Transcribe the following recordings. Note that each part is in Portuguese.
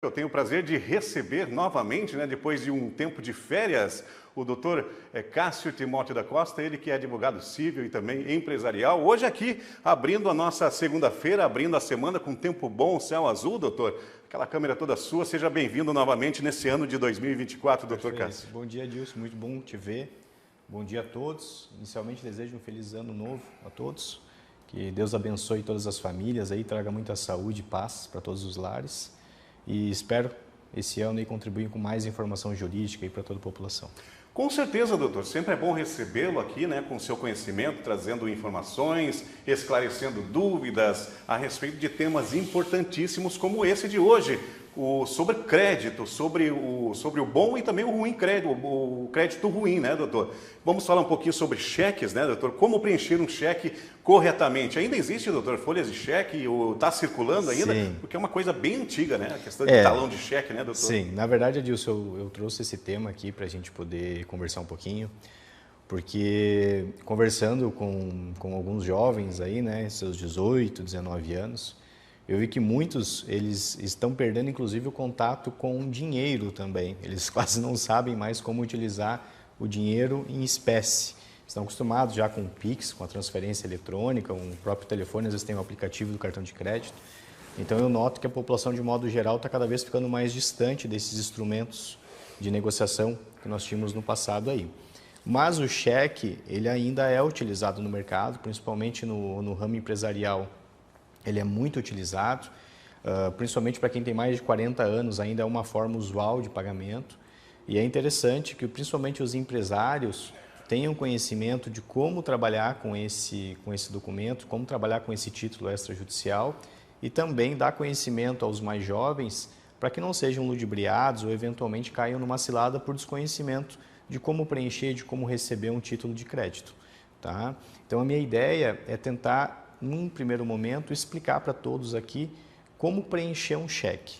Eu tenho o prazer de receber novamente, depois de um tempo de férias, o doutor Cássio Timóteo da Costa, ele que é advogado civil e também empresarial. Hoje aqui, abrindo a nossa segunda-feira, abrindo a semana com tempo bom, céu azul, doutor. Aquela câmera toda sua, seja bem-vindo novamente nesse ano de 2024, doutor Cássio. Bom dia, Dilson, muito bom te ver. Bom dia a todos. Inicialmente desejo um feliz ano novo a todos. Que Deus abençoe todas as famílias aí, traga muita saúde e paz para todos os lares. E espero esse ano aí contribuir com mais informação jurídica para toda a população. Com certeza, doutor. Sempre é bom recebê-lo aqui, com seu conhecimento, trazendo informações, esclarecendo dúvidas a respeito de temas importantíssimos como esse de hoje, sobre crédito, sobre o bom e também o ruim crédito, o crédito ruim, doutor? Vamos falar um pouquinho sobre cheques, doutor? Como preencher um cheque corretamente? Ainda existe, doutor, folhas de cheque? Está circulando ainda? Sim. Porque é uma coisa bem antiga, A questão de talão de cheque, doutor? Sim, na verdade, Adilson, eu trouxe esse tema aqui para a gente poder conversar um pouquinho, porque conversando com alguns jovens aí, seus 18, 19 anos, eu vi que muitos, eles estão perdendo, inclusive, o contato com o dinheiro também. Eles quase não sabem mais como utilizar o dinheiro em espécie. Estão acostumados já com o Pix, com a transferência eletrônica, o próprio telefone, às vezes tem um aplicativo do cartão de crédito. Então, eu noto que a população, de modo geral, está cada vez ficando mais distante desses instrumentos de negociação que nós tínhamos no passado aí. Mas o cheque, ele ainda é utilizado no mercado, principalmente no ramo empresarial. Ele é muito utilizado, principalmente para quem tem mais de 40 anos, ainda é uma forma usual de pagamento. E é interessante que, principalmente, os empresários tenham conhecimento de como trabalhar com esse documento, como trabalhar com esse título extrajudicial e também dar conhecimento aos mais jovens para que não sejam ludibriados ou, eventualmente, caiam numa cilada por desconhecimento de como preencher, de como receber um título de crédito. Tá? Então, a minha ideia é tentar, num primeiro momento, explicar para todos aqui como preencher um cheque.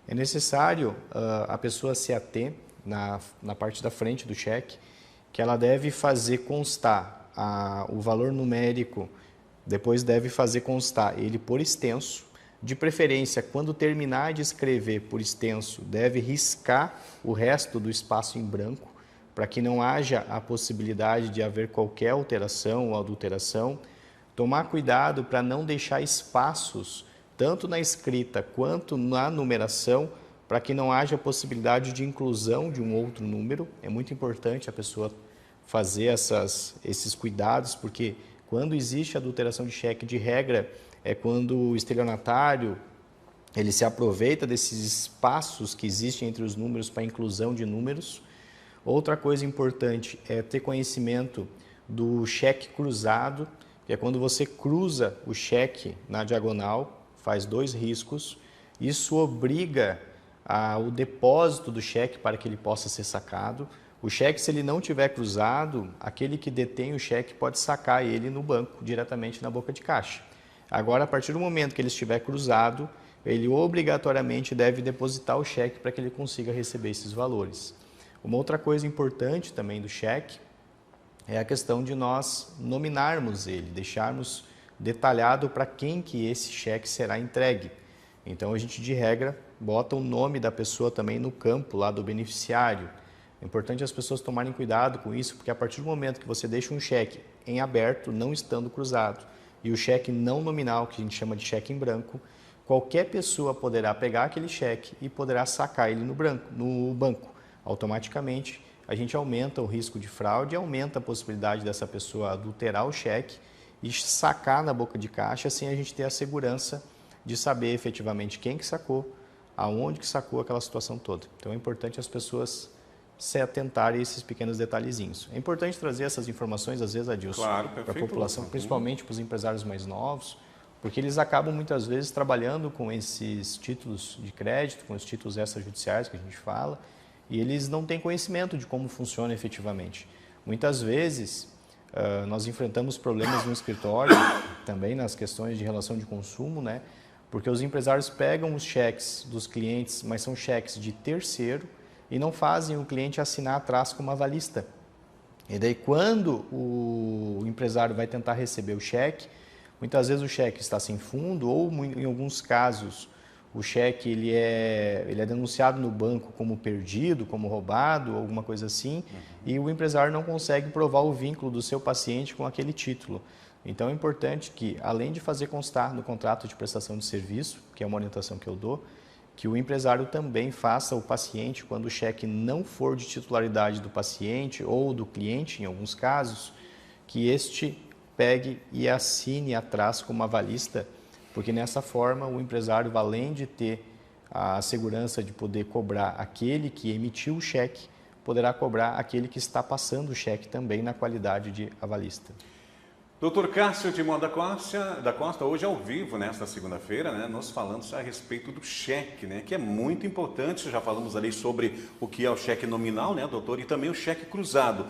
É necessário a pessoa se ater na parte da frente do cheque, que ela deve fazer constar o valor numérico, depois deve fazer constar ele por extenso, de preferência, quando terminar de escrever por extenso, deve riscar o resto do espaço em branco, para que não haja a possibilidade de haver qualquer alteração ou adulteração. Tomar cuidado para não deixar espaços, tanto na escrita quanto na numeração, para que não haja possibilidade de inclusão de um outro número. É muito importante a pessoa fazer esses cuidados, porque quando existe adulteração de cheque, de regra, é quando o estelionatário ele se aproveita desses espaços que existem entre os números para inclusão de números. Outra coisa importante é ter conhecimento do cheque cruzado, que é quando você cruza o cheque na diagonal, faz 2 riscos, isso obriga o depósito do cheque para que ele possa ser sacado. O cheque, se ele não tiver cruzado, aquele que detém o cheque pode sacar ele no banco, diretamente na boca de caixa. Agora, a partir do momento que ele estiver cruzado, ele obrigatoriamente deve depositar o cheque para que ele consiga receber esses valores. Uma outra coisa importante também do cheque é a questão de nós nominarmos ele, deixarmos detalhado para quem que esse cheque será entregue. Então, a gente, de regra, bota o nome da pessoa também no campo lá do beneficiário. É importante as pessoas tomarem cuidado com isso, porque a partir do momento que você deixa um cheque em aberto, não estando cruzado, e o cheque não nominal, que a gente chama de cheque em branco, qualquer pessoa poderá pegar aquele cheque e poderá sacar ele no banco. Automaticamente, a gente aumenta o risco de fraude, aumenta a possibilidade dessa pessoa adulterar o cheque e sacar na boca de caixa, sem a gente ter a segurança de saber efetivamente quem que sacou, aonde que sacou, aquela situação toda. Então, é importante as pessoas se atentarem a esses pequenos detalhezinhos. É importante trazer essas informações, às vezes, Adilson, para a população, principalmente para os empresários mais novos, porque eles acabam, muitas vezes, trabalhando com esses títulos de crédito, com os títulos extrajudiciais que a gente fala, e eles não têm conhecimento de como funciona efetivamente. Muitas vezes, nós enfrentamos problemas no escritório, também nas questões de relação de consumo, porque os empresários pegam os cheques dos clientes, mas são cheques de terceiro, e não fazem o cliente assinar atrás como avalista. E daí, quando o empresário vai tentar receber o cheque, muitas vezes o cheque está sem fundo ou, em alguns casos, o cheque ele é denunciado no banco como perdido, como roubado, alguma coisa assim, e o empresário não consegue provar o vínculo do seu paciente com aquele título. Então é importante que, além de fazer constar no contrato de prestação de serviço, que é uma orientação que eu dou, que o empresário também faça o paciente, quando o cheque não for de titularidade do paciente ou do cliente, em alguns casos, que este pegue e assine atrás como avalista, porque nessa forma o empresário, além de ter a segurança de poder cobrar aquele que emitiu o cheque, poderá cobrar aquele que está passando o cheque também na qualidade de avalista. Doutor Cássio Timó da Costa, hoje ao vivo, nesta segunda-feira, né, nos falando a respeito do cheque, né, que é muito importante. Já falamos ali sobre o que é o cheque nominal, né, doutor, e também o cheque cruzado.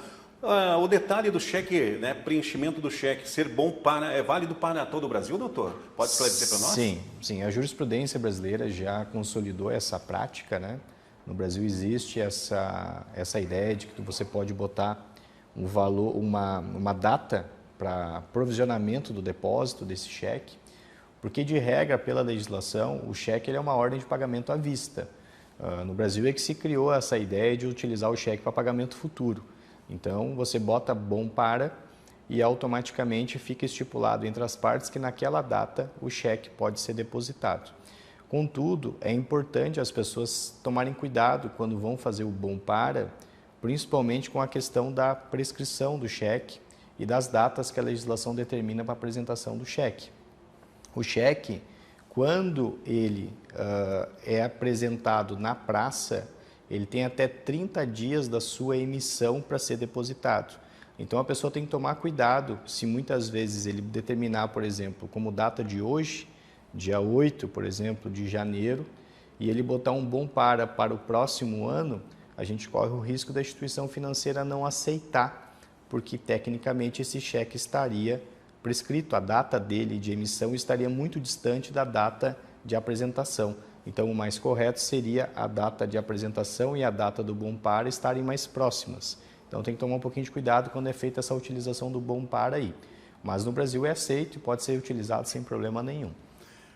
O detalhe do cheque, né, preenchimento do cheque, ser bom é válido para todo o Brasil, doutor? Pode esclarecer para nós? Sim. A jurisprudência brasileira já consolidou essa prática, né? No Brasil existe essa ideia de que você pode botar um valor, uma data para provisionamento do depósito desse cheque, porque de regra, pela legislação, o cheque ele é uma ordem de pagamento à vista. No Brasil é que se criou essa ideia de utilizar o cheque para pagamento futuro. Então, você bota bom para e automaticamente fica estipulado entre as partes que naquela data o cheque pode ser depositado. Contudo, é importante as pessoas tomarem cuidado quando vão fazer o bom para, principalmente com a questão da prescrição do cheque e das datas que a legislação determina para a apresentação do cheque. O cheque, quando ele é apresentado na praça, ele tem até 30 dias da sua emissão para ser depositado. Então, a pessoa tem que tomar cuidado se muitas vezes ele determinar, por exemplo, como data de hoje, dia 8, por exemplo, de janeiro, e ele botar um bom para o próximo ano, a gente corre o risco da instituição financeira não aceitar, porque tecnicamente esse cheque estaria prescrito, a data dele de emissão estaria muito distante da data de apresentação. Então, o mais correto seria a data de apresentação e a data do bom para estarem mais próximas. Então, tem que tomar um pouquinho de cuidado quando é feita essa utilização do bom para aí. Mas no Brasil é aceito e pode ser utilizado sem problema nenhum.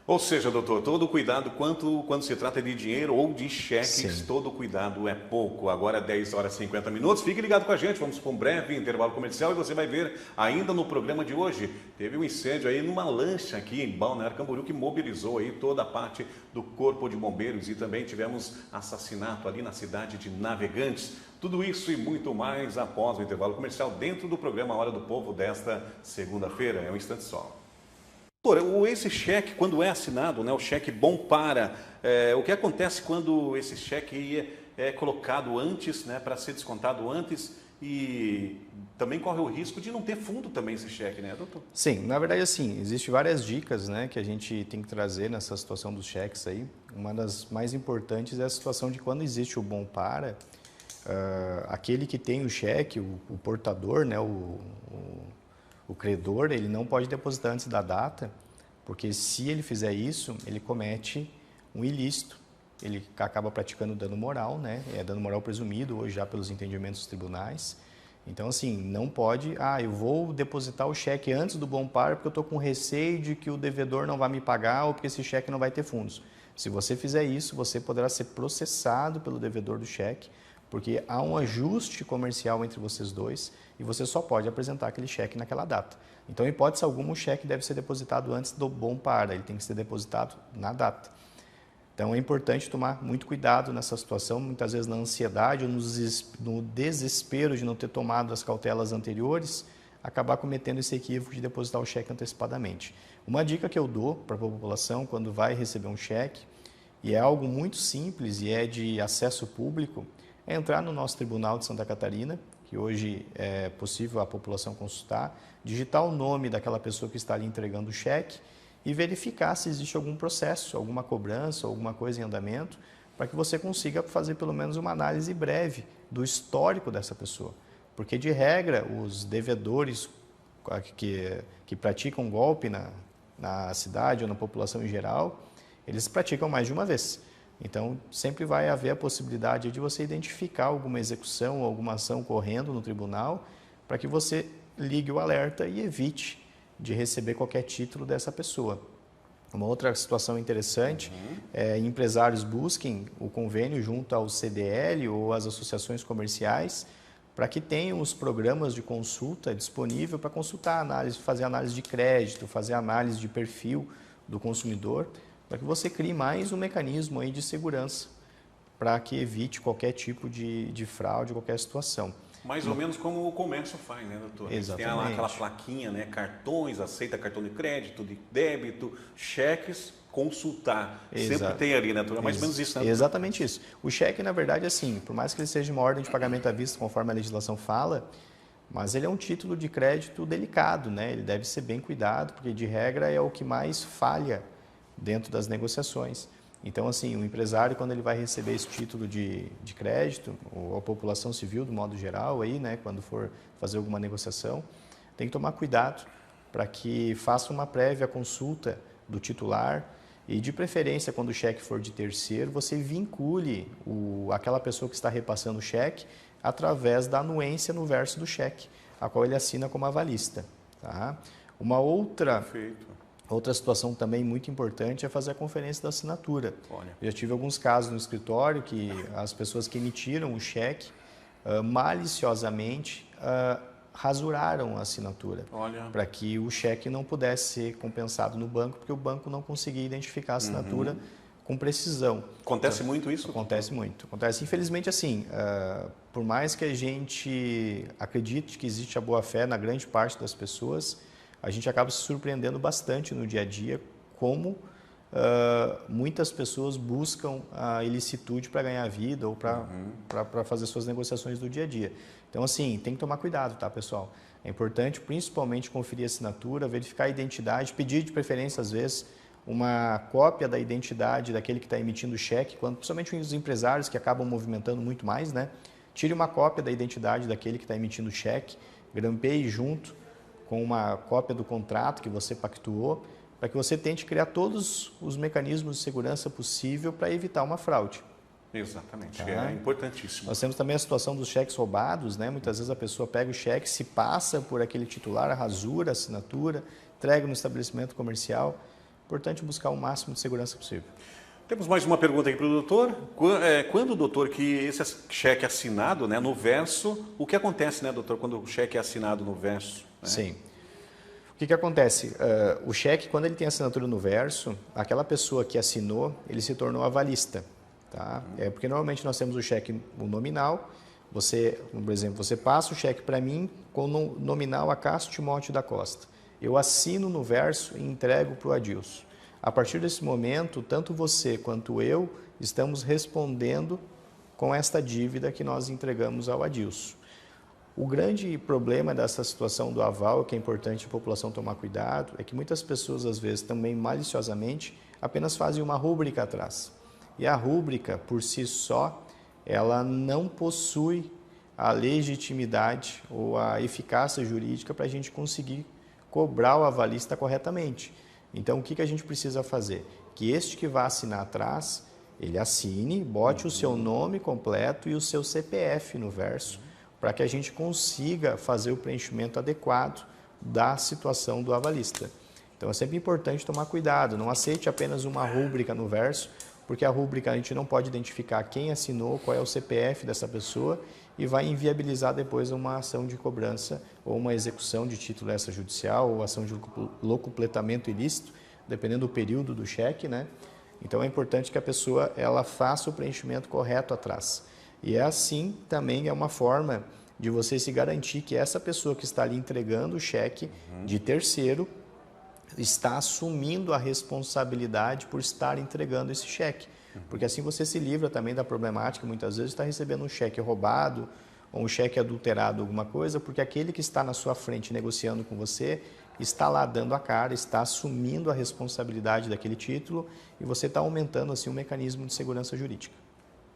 Ou seja, doutor, todo cuidado quando se trata de dinheiro ou de cheques, sim, todo cuidado é pouco. Agora 10 horas e 50 minutos, fique ligado com a gente, vamos para um breve intervalo comercial e você vai ver ainda no programa de hoje, teve um incêndio aí numa lancha aqui em Balneário Camboriú que mobilizou aí toda a parte do Corpo de Bombeiros e também tivemos assassinato ali na cidade de Navegantes. Tudo isso e muito mais após o intervalo comercial dentro do programa Hora do Povo desta segunda-feira, é um instante só. Doutor, esse cheque, quando é assinado, né, o cheque bom para, o que acontece quando esse cheque é colocado antes, né, para ser descontado antes e também corre o risco de não ter fundo também esse cheque, né, doutor? Sim, na verdade, assim, existem várias dicas, né, que a gente tem que trazer nessa situação dos cheques aí. Uma das mais importantes é a situação de quando existe o bom para, aquele que tem o cheque, o portador, né, o credor, ele não pode depositar antes da data, porque se ele fizer isso, ele comete um ilícito, ele acaba praticando dano moral, né? É dano moral presumido hoje já pelos entendimentos dos tribunais. Então, assim, não pode, eu vou depositar o cheque antes do bom par porque eu estou com receio de que o devedor não vai me pagar ou porque esse cheque não vai ter fundos. Se você fizer isso, você poderá ser processado pelo devedor do cheque, porque há um ajuste comercial entre vocês dois e você só pode apresentar aquele cheque naquela data. Então, em hipótese alguma, o cheque deve ser depositado antes do bom para, ele tem que ser depositado na data. Então, é importante tomar muito cuidado nessa situação, muitas vezes na ansiedade ou no desespero de não ter tomado as cautelas anteriores, acabar cometendo esse equívoco de depositar o cheque antecipadamente. Uma dica que eu dou para a população quando vai receber um cheque, e é algo muito simples e é de acesso público, é entrar no nosso Tribunal de Santa Catarina, que hoje é possível a população consultar, digitar o nome daquela pessoa que está ali entregando o cheque e verificar se existe algum processo, alguma cobrança, alguma coisa em andamento, para que você consiga fazer pelo menos uma análise breve do histórico dessa pessoa. Porque, de regra, os devedores que praticam golpe na cidade ou na população em geral, eles praticam mais de uma vez. Então, sempre vai haver a possibilidade de você identificar alguma execução ou alguma ação ocorrendo no tribunal para que você ligue o alerta e evite de receber qualquer título dessa pessoa. Uma outra situação interessante é empresários busquem o convênio junto ao CDL ou às associações comerciais para que tenham os programas de consulta disponível para consultar análise, fazer análise de crédito, fazer análise de perfil do consumidor, para que você crie mais um mecanismo aí de segurança para que evite qualquer tipo de fraude, qualquer situação. Mais ou menos como o comércio faz, né, doutor? Exatamente. Tem lá aquela plaquinha, né, cartões, aceita cartão de crédito, de débito, cheques, consultar. Sempre tem ali, né, doutor? É mais ou menos isso, né? Exatamente isso. O cheque, na verdade, assim, por mais que ele seja uma ordem de pagamento à vista, conforme a legislação fala, mas ele é um título de crédito delicado, né? Ele deve ser bem cuidado, porque de regra é o que mais falha dentro das negociações. Então, assim, o empresário, quando ele vai receber esse título de crédito, ou a população civil, do modo geral, aí, né, quando for fazer alguma negociação, tem que tomar cuidado para que faça uma prévia consulta do titular e, de preferência, quando o cheque for de terceiro, você vincule aquela pessoa que está repassando o cheque através da anuência no verso do cheque, a qual ele assina como avalista. Tá? Uma outra situação também muito importante é fazer a conferência da assinatura. Olha. Eu já tive alguns casos no escritório que as pessoas que emitiram o cheque maliciosamente rasuraram a assinatura para que o cheque não pudesse ser compensado no banco, porque o banco não conseguia identificar a assinatura com precisão. Acontece muito isso? Acontece muito. Acontece, infelizmente, assim, por mais que a gente acredite que existe a boa-fé na grande parte das pessoas, a gente acaba se surpreendendo bastante no dia a dia como muitas pessoas buscam a ilicitude para ganhar vida ou para fazer suas negociações do dia a dia. Então, assim, tem que tomar cuidado, tá, pessoal? É importante, principalmente, conferir a assinatura, verificar a identidade, pedir de preferência, às vezes, uma cópia da identidade daquele que está emitindo o cheque, principalmente os empresários que acabam movimentando muito mais, né? Tire uma cópia da identidade daquele que está emitindo o cheque, grampeie junto com uma cópia do contrato que você pactuou, para que você tente criar todos os mecanismos de segurança possível para evitar uma fraude. Exatamente, Tá? é importantíssimo. Nós temos também a situação dos cheques roubados, né? Muitas vezes a pessoa pega o cheque, se passa por aquele titular, rasura a assinatura, entrega no estabelecimento comercial. Importante buscar o máximo de segurança possível. Temos mais uma pergunta aqui para o doutor. Quando, doutor, que esse cheque é assinado, né, no verso, o que acontece, né, doutor, quando o cheque é assinado no verso? Né? Sim. O que acontece? O cheque, quando ele tem assinatura no verso, aquela pessoa que assinou, ele se tornou avalista. Tá? Porque normalmente nós temos o cheque nominal, você, por exemplo, você passa o cheque para mim com o nominal Acácio Timóteo da Costa. Eu assino no verso e entrego para o Adilson. A partir desse momento, tanto você quanto eu estamos respondendo com esta dívida que nós entregamos ao Adilson. O grande problema dessa situação do aval, que é importante a população tomar cuidado, é que muitas pessoas, às vezes, também maliciosamente, apenas fazem uma rúbrica atrás. E a rúbrica, por si só, ela não possui a legitimidade ou a eficácia jurídica para a gente conseguir cobrar o avalista corretamente. Então, o que a gente precisa fazer? Que este que vai assinar atrás, ele assine, bote o seu nome completo e o seu CPF no verso, para que a gente consiga fazer o preenchimento adequado da situação do avalista. Então, é sempre importante tomar cuidado, não aceite apenas uma rúbrica no verso, porque a rúbrica a gente não pode identificar quem assinou, qual é o CPF dessa pessoa e vai inviabilizar depois uma ação de cobrança ou uma execução de título extrajudicial ou ação de locupletamento ilícito, dependendo do período do cheque, né? Então é importante que a pessoa ela faça o preenchimento correto atrás. E é assim também é uma forma de você se garantir que essa pessoa que está ali entregando o cheque de terceiro está assumindo a responsabilidade por estar entregando esse cheque. Porque assim você se livra também da problemática, muitas vezes, de estar recebendo um cheque roubado ou um cheque adulterado, alguma coisa, porque aquele que está na sua frente negociando com você está lá dando a cara, está assumindo a responsabilidade daquele título e você está aumentando assim o mecanismo de segurança jurídica.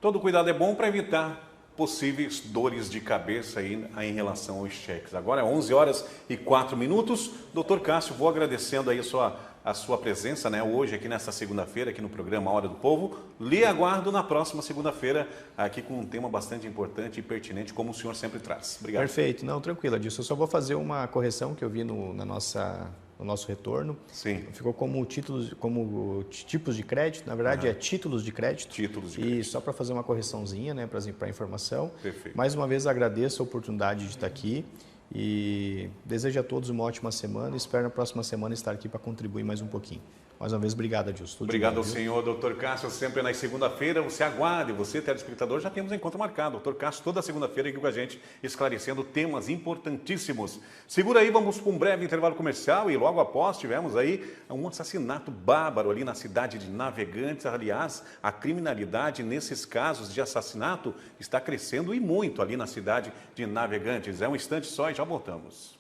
Todo cuidado é bom para evitar possíveis dores de cabeça aí em relação aos cheques. Agora é 11h04. Doutor Cássio, vou agradecendo aí a sua presença, né, hoje aqui nessa segunda-feira, aqui no programa Hora do Povo. Lhe aguardo na próxima segunda-feira, aqui com um tema bastante importante e pertinente, como o senhor sempre traz. Obrigado. Perfeito. Não, tranquilo, Adilson. Eu só vou fazer uma correção que eu vi na nossa no nosso retorno. Sim. Ficou como tipos de crédito, na verdade é títulos de crédito. Títulos de E crédito. só para fazer uma correçãozinha, né, para informação. Perfeito. Mais uma vez agradeço a oportunidade de estar aqui e desejo a todos uma ótima semana e espero na próxima semana estar aqui para contribuir mais um pouquinho. Mais uma vez, obrigado, Adilson. Obrigado ao senhor, doutor Cássio, sempre na segunda-feira. Você aguarde, você, telespectador, já temos encontro marcado. Doutor Cássio, toda segunda-feira aqui com a gente, esclarecendo temas importantíssimos. Segura aí, vamos para um breve intervalo comercial e logo após tivemos aí um assassinato bárbaro ali na cidade de Navegantes. Aliás, a criminalidade nesses casos de assassinato está crescendo e muito ali na cidade de Navegantes. É um instante só e já voltamos.